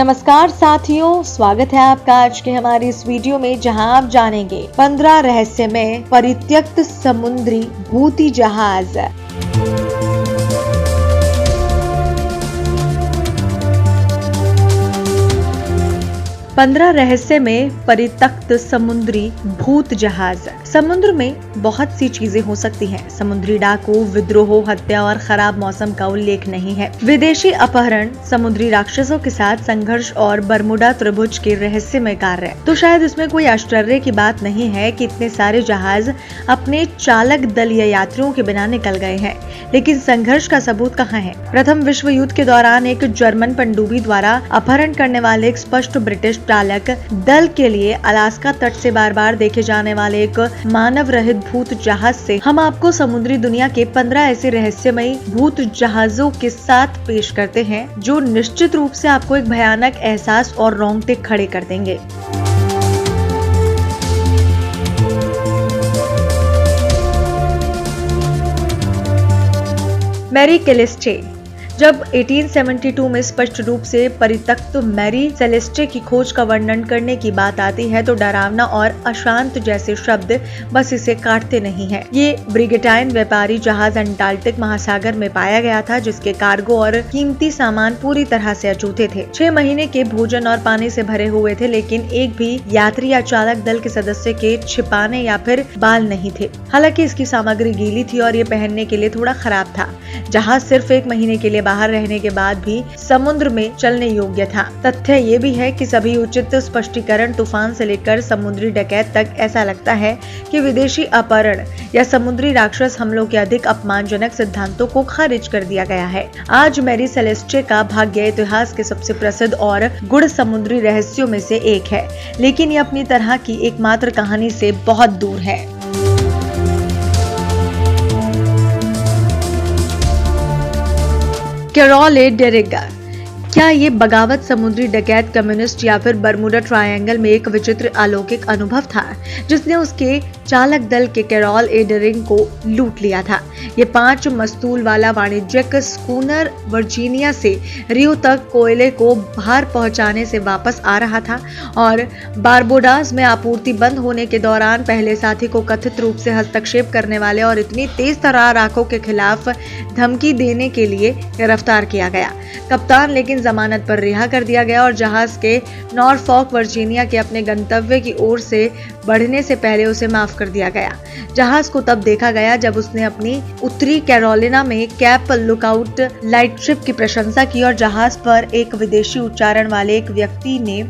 नमस्कार साथियों, स्वागत है आपका आज के हमारी इस वीडियो में, जहां आप जानेंगे 15 रहस्यमय परित्यक्त समुद्री भूति जहाज। 15 रहस्य में परित्यक्त समुद्री भूत जहाज। समुद्र में बहुत सी चीजें हो सकती हैं। समुद्री डाकू, विद्रोह, हत्या और खराब मौसम का उल्लेख नहीं है। विदेशी अपहरण, समुद्री राक्षसों के साथ संघर्ष और बरमुडा त्रिभुज के रहस्यमय कार्य। तो शायद इसमें कोई आश्चर्य की बात नहीं है कि इतने सारे जहाज अपने चालक दल या यात्रियों के बिना निकल गए हैं। लेकिन संघर्ष का सबूत कहाँ है? प्रथम विश्व युद्ध के दौरान एक जर्मन पनडुब्बी द्वारा अपहरण करने वाले एक स्पष्ट ब्रिटिश चालक दल के लिए अलास्का तट से बार बार देखे जाने वाले एक मानव रहित भूत जहाज से हम आपको समुद्री दुनिया के 15 ऐसे रहस्यमयी भूत जहाजों के साथ पेश करते हैं, जो निश्चित रूप से आपको एक भयानक एहसास और रोंगटे खड़े कर देंगे। Mary Celeste. जब 1872 में स्पष्ट रूप से परित्यक्त मैरी सेलेस्टे की खोज का वर्णन करने की बात आती है तो डरावना और अशांत जैसे शब्द बस इसे काटते नहीं हैं। ये ब्रिगेटाइन व्यापारी जहाज अंटार्कटिक महासागर में पाया गया था, जिसके कार्गो और कीमती सामान पूरी तरह से अछूते थे। 6 महीने के भोजन और पानी से भरे हुए थे, लेकिन एक भी यात्री या चालक दल के सदस्य के छिपाने या फिर बाल नहीं थे। हालांकि इसकी सामग्री गीली थी और ये पहनने के लिए थोड़ा खराब था। जहाज सिर्फ 1 महीने के लिए बाहर रहने के बाद भी समुद्र में चलने योग्य था। तथ्य ये भी है कि सभी उचित स्पष्टीकरण, तूफान से लेकर समुद्री डकैत तक, ऐसा लगता है कि विदेशी अपहरण या समुद्री राक्षस हमलों के अधिक अपमानजनक सिद्धांतों को खारिज कर दिया गया है। आज मैरी सेलेस्टे का भाग्य इतिहास के सबसे प्रसिद्ध और गूढ़ समुद्री रहस्यों में से एक है, लेकिन ये अपनी तरह की एकमात्र कहानी से बहुत दूर है। कैरोल ए डेरिगा। क्या ये बगावत समुद्री डकैत, कम्युनिस्ट या फिर बरमुडा ट्रायंगल में एक विचित्र अलौकिक अनुभव था, जिसने उसके चालक दल के कैरोल ए डेरिगा को लूट लिया था। ये 5 मस्तूल वाला वाणिज्यिक स्कूनर वर्जीनिया से रियो तक कोयले को बाहर पहुंचाने से वापस आ रहा था और बारबोडास में आपूर्ति बंद होने के दौरान पहले साथी को कथित रूप से हस्तक्षेप करने वाले और इतनी तेज तर्रार आंखों के खिलाफ धमकी देने के लिए गिरफ्तार किया गया। कप्तान लेकिन जमानत पर रिहा कर दिया गया और जहाज के नॉरफॉक वर्जीनिया के अपने गंतव्य की ओर से बढ़ने से पहले उसे माफ कर दिया गया। जहाज को तब देखा गया जब उसने अपनी उत्तरी कैरोलिना में कैप लुकआउट लाइटशिप की प्रशंसा की और जहाज पर एक विदेशी उच्चारण वाले एक व्यक्ति ने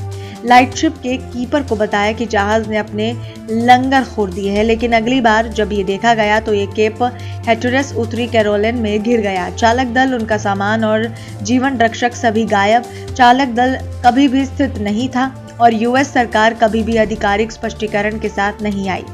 लाइटशिप के कीपर को बताया कि जहाज ने अपने लंगर खोल दिए हैं। लेकिन अगली बार जब ये देखा गया तो ये केप हैटरेस उत्तरी कैरोलिना में घिर गया। चालक दल, उनका सामान और जीवन रक्षक सभी गायब। चालक दल कभी भी स्थित नहीं था और यूएस सरकार कभी भी आधिकारिक स्पष्टीकरण के साथ नहीं आई।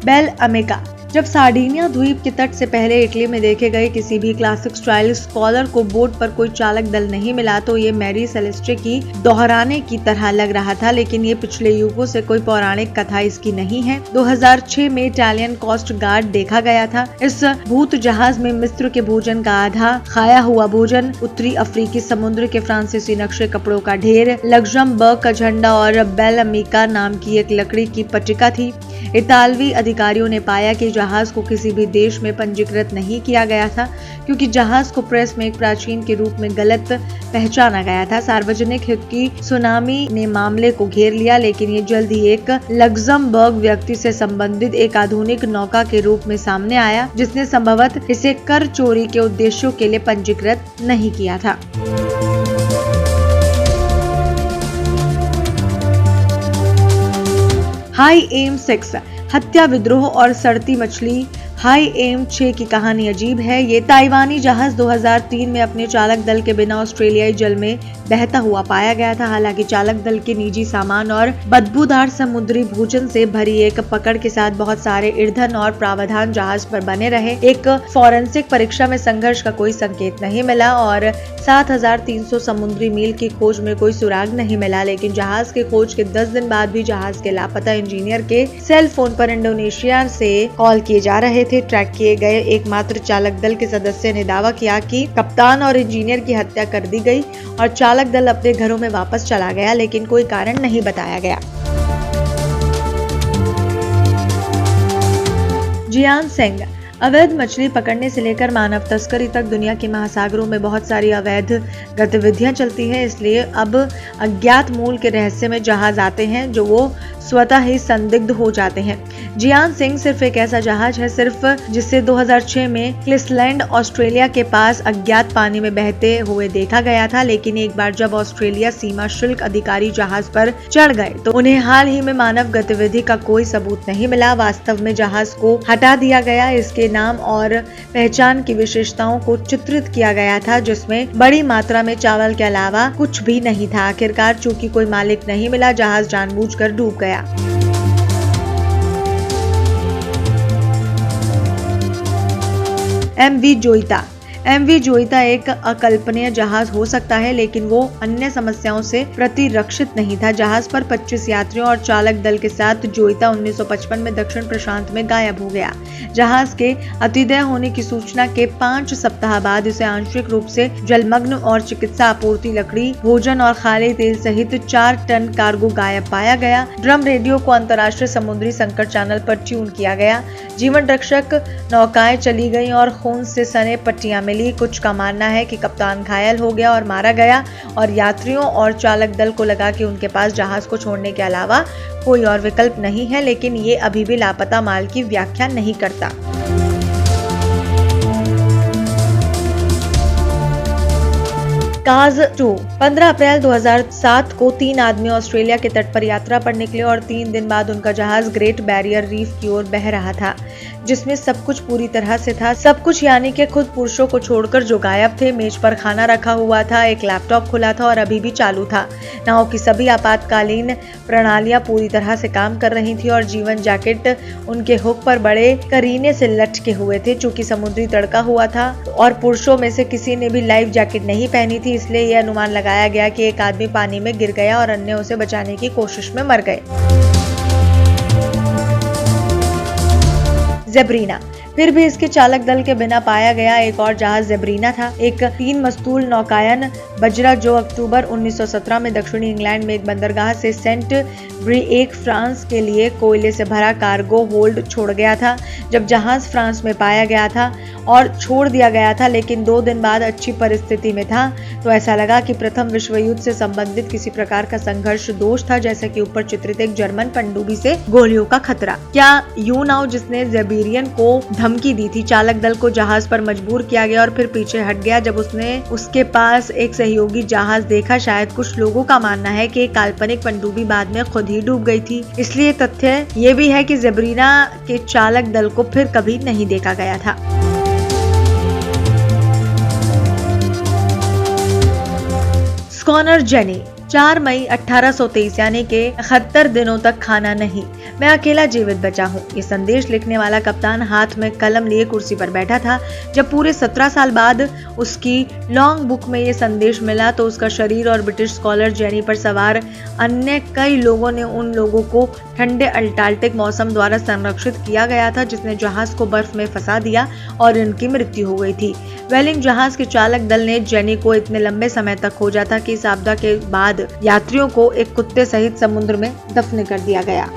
बेल अमेका। जब सार्डिनिया द्वीप के तट से पहले इटली में देखे गए किसी भी क्लासिक स्टाइल स्कॉलर को बोट पर कोई चालक दल नहीं मिला तो ये मैरी सेलेस्टे की दोहराने की तरह लग रहा था, लेकिन ये पिछले युगों से कोई पौराणिक कथा इसकी नहीं है। 2006 में इटालियन कोस्ट गार्ड देखा गया था। इस भूत जहाज में मिस्र के भोजन का आधा खाया हुआ भोजन, उत्तरी अफ्रीकी समुद्र के फ्रांसीसी नक्शे कपड़ों का ढेर, लग्जमबर्ग का झंडा और बेल अमेका नाम की एक लकड़ी की पट्टिका थी। इतालवी अधिकारियों ने पाया कि जहाज को किसी भी देश में पंजीकृत नहीं किया गया था, क्योंकि जहाज को प्रेस में एक प्राचीन के रूप में गलत पहचाना गया था। सार्वजनिक हित की सुनामी ने मामले को घेर लिया, लेकिन ये जल्द ही एक लग्जमबर्ग व्यक्ति से संबंधित एक आधुनिक नौका के रूप में सामने आया, जिसने संभवतः इसे कर चोरी के उद्देश्यों के लिए पंजीकृत नहीं किया था। हाई एम 6, हत्या, विद्रोह और सड़ती मछली। हाई एम 6 की कहानी अजीब है। ये ताइवानी जहाज 2003 में अपने चालक दल के बिना ऑस्ट्रेलियाई जल में बहता हुआ पाया गया था। हालांकि चालक दल के निजी सामान और बदबूदार समुद्री भोजन से भरी एक पकड़ के साथ बहुत सारे ईंधन और प्रावधान जहाज पर बने रहे। एक फॉरेंसिक परीक्षा में संघर्ष का कोई संकेत नहीं मिला और 7,300 समुद्री मील की खोज में कोई सुराग नहीं मिला। लेकिन जहाज के खोज के 10 दिन बाद भी जहाज के लापता इंजीनियर के सेल फोन पर इंडोनेशिया से कॉल किए जा रहे थे। थे। ट्रैक किए गए एकमात्र चालक दल के सदस्य ने दावा किया कि कप्तान और इंजीनियर की हत्या कर दी गई और चालक दल अपने घरों में वापस चला गया, लेकिन कोई कारण नहीं बताया गया। जियान सेंग। अवैध मछली पकड़ने से लेकर मानव तस्करी तक दुनिया के महासागरों में बहुत सारी अवैध गतिविधियां चलती हैं। इसलिए अब अज्ञात मूल के रहस्य में जहाज आते हैं जो वो स्वतः ही संदिग्ध हो जाते हैं। जियान सिंह सिर्फ एक ऐसा जहाज है जिसे 2006 में क्लिसलैंड ऑस्ट्रेलिया के पास अज्ञात पानी में बहते हुए देखा गया था, लेकिन एक बार जब ऑस्ट्रेलिया सीमा शुल्क अधिकारी जहाज पर चढ़ गए तो उन्हें हाल ही में मानव गतिविधि का कोई सबूत नहीं मिला। वास्तव में जहाज को हटा दिया गया, इसके नाम और पहचान की विशेषताओं को चित्रित किया गया था, जिसमें बड़ी मात्रा में चावल के अलावा कुछ भी नहीं था। आखिरकार चूंकि कोई मालिक नहीं मिला, जहाज जानबूझकर डूब गया। एमवी जोइता। एमवी जोइता एक अकल्पनीय जहाज हो सकता है, लेकिन वो अन्य समस्याओं से प्रतिरक्षित नहीं था। जहाज पर 25 यात्रियों और चालक दल के साथ जोइता 1955 में दक्षिण प्रशांत में गायब हो गया। जहाज के अतिदय होने की सूचना के 5 सप्ताह बाद इसे आंशिक रूप से जलमग्न और चिकित्सा आपूर्ति, लकड़ी, भोजन और खारे तेल सहित 4 टन कार्गो गायब पाया गया। ड्रम रेडियो को अंतर्राष्ट्रीय समुद्री संकट चैनल पर ट्यून किया गया। जीवन रक्षक नौकाएं चली गईं और खून से सने पट्टियां मिली। कुछ का मानना है कि कप्तान घायल हो गया और मारा गया और यात्रियों और चालक दल को लगा कि उनके पास जहाज को छोड़ने के अलावा कोई और विकल्प नहीं है, लेकिन ये अभी भी लापता माल की व्याख्या नहीं करता। काज 2। 15 अप्रैल 2007 को 3 आदमी ऑस्ट्रेलिया के तट पर यात्रा पर निकले और 3 दिन बाद उनका जहाज ग्रेट बैरियर रीफ की ओर बह रहा था, जिसमें सब कुछ पूरी तरह से था। सब कुछ यानी कि खुद पुरुषों को छोड़कर जो गायब थे। मेज पर खाना रखा हुआ था, एक लैपटॉप खुला था और अभी भी चालू था। नाव की सभी आपातकालीन प्रणालियां पूरी तरह से काम कर रही थी और जीवन जैकेट उनके हुक पर बड़े करीने से लटके हुए थे। चूंकि समुद्री तड़का हुआ था और पुरुषों में से किसी ने भी लाइफ जैकेट नहीं पहनी थी, इसलिए यह अनुमान लगाया गया कि एक आदमी पानी में गिर गया और अन्य उसे बचाने की कोशिश में मर गए। ज़ेब्रीना। फिर भी इसके चालक दल के बिना पाया गया एक और जहाज ज़ेब्रीना था, एक 3 मस्तूल नौकायन बजरा जो अक्टूबर 1917 में दक्षिणी इंग्लैंड में एक बंदरगाह से सेंट ब्रिएक फ्रांस के लिए कोयले से भरा कार्गो होल्ड छोड़ गया था। जब जहाज फ्रांस में पाया गया था और छोड़ दिया गया था, लेकिन 2 दिन बाद अच्छी परिस्थिति में था, तो ऐसा लगा कि प्रथम विश्व युद्ध से संबंधित किसी प्रकार का संघर्ष दोष था, जैसे कि ऊपर चित्रित एक जर्मन पनडुब्बी से गोलियों का खतरा। क्या यूं नाव जिसने ज़ेबेरियन को धमकी दी थी, चालक दल को जहाज पर मजबूर किया गया और फिर पीछे हट गया जब उसने उसके पास एक सहयोगी जहाज देखा। शायद कुछ लोगों का मानना है कि एक काल्पनिक पनडुब्बी बाद में खुद ही डूब गई थी। इसलिए तथ्य ये भी है कि ज़ेबेरिना के चालक दल को फिर कभी नहीं देखा गया था। स्कॉनर जेनी। 4 मई 1823 यानी के 71 दिनों तक खाना नहीं, मैं अकेला जीवित बचा हूँ। ये संदेश लिखने वाला कप्तान हाथ में कलम लिए कुर्सी पर बैठा था। जब पूरे 17 साल बाद उसकी लॉन्ग बुक में ये संदेश मिला तो उसका शरीर और ब्रिटिश स्कॉलर जेनी पर सवार अन्य कई लोगों ने उन लोगों को ठंडे अल्टार्कटिक मौसम द्वारा संरक्षित किया गया था, जिसने जहाज को बर्फ में फंसा दिया और इनकी मृत्यु हो गई थी। वेलिंग जहाज के चालक दल ने जेनी को इतने लंबे समय तक खोजा था कि इस आपदा के बाद यात्रियों को एक कुत्ते सहित समुद्र में दफन कर दिया गया।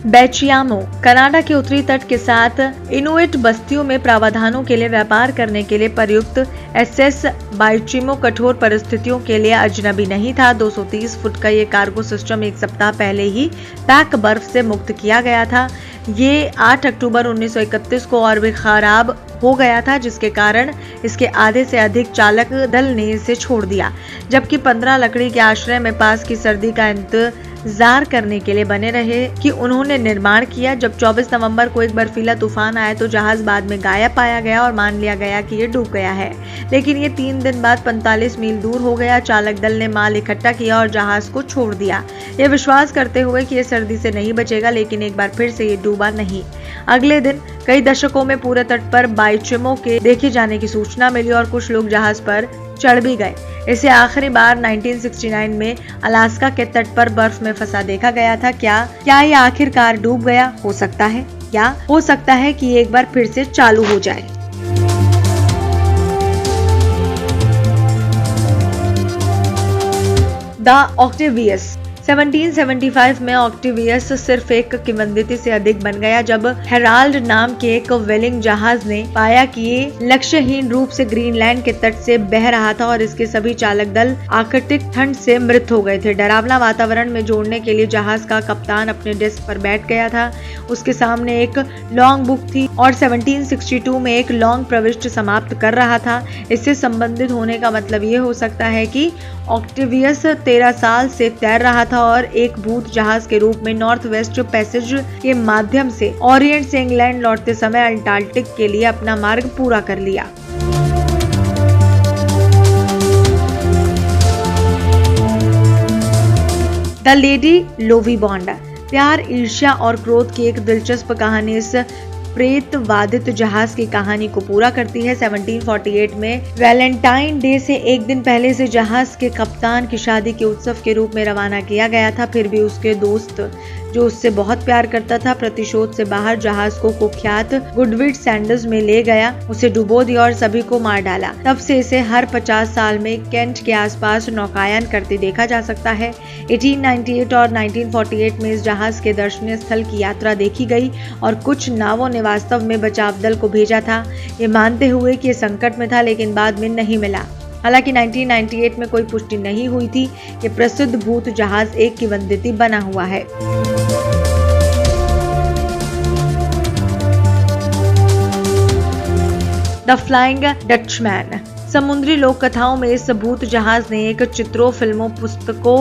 बेचियामो। कनाडा के उत्तरी तट के साथ इनुइट बस्तियों में प्रावधानों के लिए व्यापार करने के लिए प्रयुक्त एसएस बाइचिमो कठोर परिस्थितियों के लिए अजनबी नहीं था। 230 फुट का ये कार्गो सिस्टम एक सप्ताह पहले ही पैक बर्फ से मुक्त किया गया था। ये 8 अक्टूबर 1931 को और भी खराब हो गया था, जिसके कारण इसके आधे से अधिक चालक दल ने इसे छोड़ दिया, जबकि 15 लकड़ी के आश्रय में पास की सर्दी का इंतजार करने के लिए बने रहे कि उन्होंने निर्माण किया। जब 24 नवंबर को एक बर्फीला तूफान आया तो जहाज बाद में गायब पाया गया और मान लिया गया कि ये डूब गया है, लेकिन ये 3 दिन बाद 45 मील दूर हो गया। चालक दल ने माल इकट्ठा किया और जहाज को छोड़ दिया, ये विश्वास करते हुए कि ये सर्दी से नहीं बचेगा, लेकिन एक बार फिर से ये डूबा नहीं। अगले दिन कई दशकों में पूरे तट पर बाइचिमो के देखे जाने की सूचना मिली और कुछ लोग जहाज पर चढ़ भी गए। इसे आखिरी बार 1969 में अलास्का के तट पर बर्फ में फंसा देखा गया था। क्या ये आखिरकार डूब गया? हो सकता है, या हो सकता है कि एक बार फिर से चालू हो जाए। The Octavius. 1775 में ऑक्टेवियस सिर्फ एक किंवदंती से अधिक बन गया जब हेराल्ड नाम के एक व्हेलिंग जहाज ने पाया कि ये लक्ष्यहीन रूप से ग्रीनलैंड के तट से बह रहा था और इसके सभी चालक दल आर्कटिक ठंड से मृत हो गए थे। डरावना वातावरण में जोड़ने के लिए जहाज का कप्तान अपने डेस्क पर बैठ गया था। उसके सामने एक लॉन्ग बुक थी और 1762 में एक लॉन्ग प्रविष्टि समाप्त कर रहा था। इससे संबंधित होने का मतलब ये हो सकता है कि ऑक्टेवियस 13 साल से तैर रहा था और एक भूत जहाज के रूप में नॉर्थ वेस्ट पैसेज के माध्यम से ओरिएंट से इंग्लैंड लौटते समय अंटार्कटिक के लिए अपना मार्ग पूरा कर लिया। The Lady Lovibond. प्यार, ईर्ष्या और क्रोध की एक दिलचस्प कहानी इस प्रेतवादित जहाज की कहानी को पूरा करती है। 1748 में वैलेंटाइन डे से एक दिन पहले से जहाज के कप्तान की शादी के उत्सव के रूप में रवाना किया गया था। फिर भी उसके दोस्त, जो उससे बहुत प्यार करता था, प्रतिशोध से बाहर जहाज को कुख्यात गुडविड सैंडर्स में ले गया, उसे डुबो दिया और सभी को मार डाला। तब से इसे हर 50 साल में केंट के आसपास नौकायन करते देखा जा सकता है। 1898 और 1948 में इस जहाज के दर्शनीय स्थल की यात्रा देखी गई और कुछ नावों ने वास्तव में बचाव दल को भेजा था, ये मानते हुए कि ये संकट में था, लेकिन बाद में नहीं मिला। हालांकि 1998 में कोई पुष्टि नहीं हुई थी कि प्रसिद्ध भूत जहाज एक किंवदंती बना हुआ है। The flying Dutchman. समुद्री लोक कथाओं में इस भूत जहाज ने एक चित्रों, फिल्मों, पुस्तकों,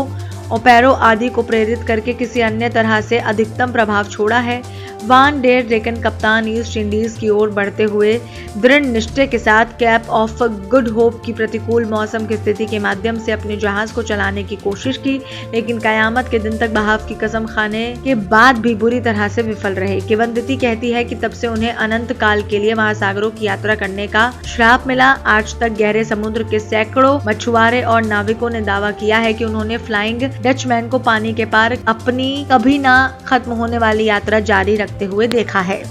ओपेरो आदि को प्रेरित करके किसी अन्य तरह से अधिकतम प्रभाव छोड़ा है। वान डेर डेकन कप्तान ईस्ट इंडीज की ओर बढ़ते हुए दृढ़ निश्चय के साथ कैप ऑफ गुड होप की प्रतिकूल मौसम की स्थिति के माध्यम से अपने जहाज को चलाने की कोशिश की, लेकिन कयामत के दिन तक बहाव की कसम खाने के बाद भी बुरी तरह से विफल रहे। किंवदंती कहती है कि तब से उन्हें अनंत काल के लिए महासागरों की यात्रा करने का श्राप मिला। आज तक गहरे समुद्र के सैकड़ों मछुआरे और नाविकों ने दावा किया है कि उन्होंने फ्लाइंग डचमैन को पानी के पार अपनी कभी ना खत्म होने वाली यात्रा जारी रखते हुए देखा है।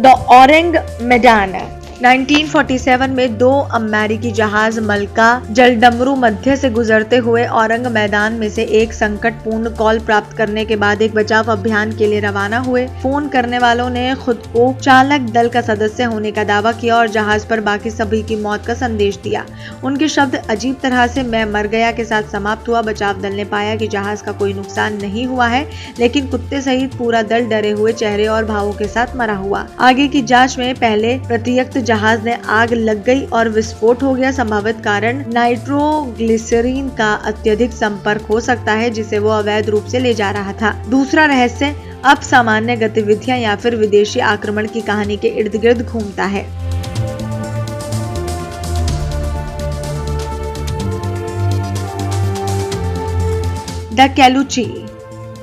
The orange मेडान। 1947 में दो अमेरिकी जहाज मलका जलडमरू मध्य से गुजरते हुए औरंग मैदान में से एक संकटपूर्ण कॉल प्राप्त करने के बाद एक बचाव अभियान के लिए रवाना हुए। फोन करने वालों ने खुद को चालक दल का सदस्य होने का दावा किया और जहाज पर बाकी सभी की मौत का संदेश दिया। उनके शब्द अजीब तरह से मैं मर गया के साथ समाप्त हुआ। बचाव दल ने पाया कि जहाज का कोई नुकसान नहीं हुआ है, लेकिन कुत्ते सहित पूरा दल डरे हुए चेहरे और भावों के साथ मरा हुआ। आगे की जांच में पहले प्रत्यक्त जहाज ने आग लग गई और विस्फोट हो गया। संभावित कारण नाइट्रोग्लिसरीन का अत्यधिक संपर्क हो सकता है, जिसे वो अवैध रूप से ले जा रहा था। दूसरा रहस्य अब सामान्य गतिविधियां या फिर विदेशी आक्रमण की कहानी के इर्द गिर्द घूमता है। द कैलुची।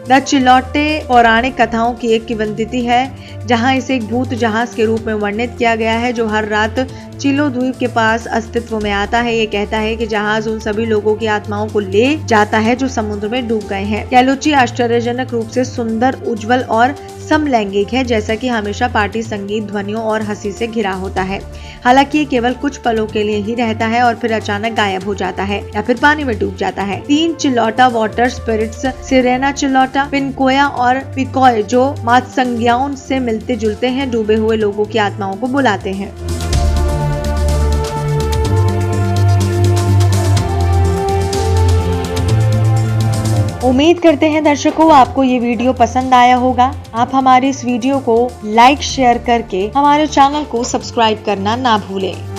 द चिलोटे पौराणिक कथाओं की एक किंवदंती है, जहां इसे एक भूत जहाज के रूप में वर्णित किया गया है जो हर रात चिलो द्वीप के पास अस्तित्व में आता है। ये कहता है कि जहाज उन सभी लोगों की आत्माओं को ले जाता है जो समुद्र में डूब गए हैं। कैलुची आश्चर्यजनक रूप से सुंदर, उज्जवल और समलैंगिक है, जैसा कि हमेशा पार्टी संगीत, ध्वनियों और हंसी से घिरा होता है। हालांकि ये केवल कुछ पलों के लिए ही रहता है और फिर अचानक गायब हो जाता है या फिर पानी में डूब जाता है। 3 चिलोटा वाटर स्पिरिट्स, सिरेना चिलोटा, पिनकोया और पिकॉय, जो मात्संज्ञाओं से मिलते जुलते हैं, डूबे हुए लोगों की आत्माओं को बुलाते हैं। उम्मीद करते हैं दर्शकों आपको ये वीडियो पसंद आया होगा। आप हमारे इस वीडियो को लाइक शेयर करके हमारे चैनल को सब्सक्राइब करना ना भूलें।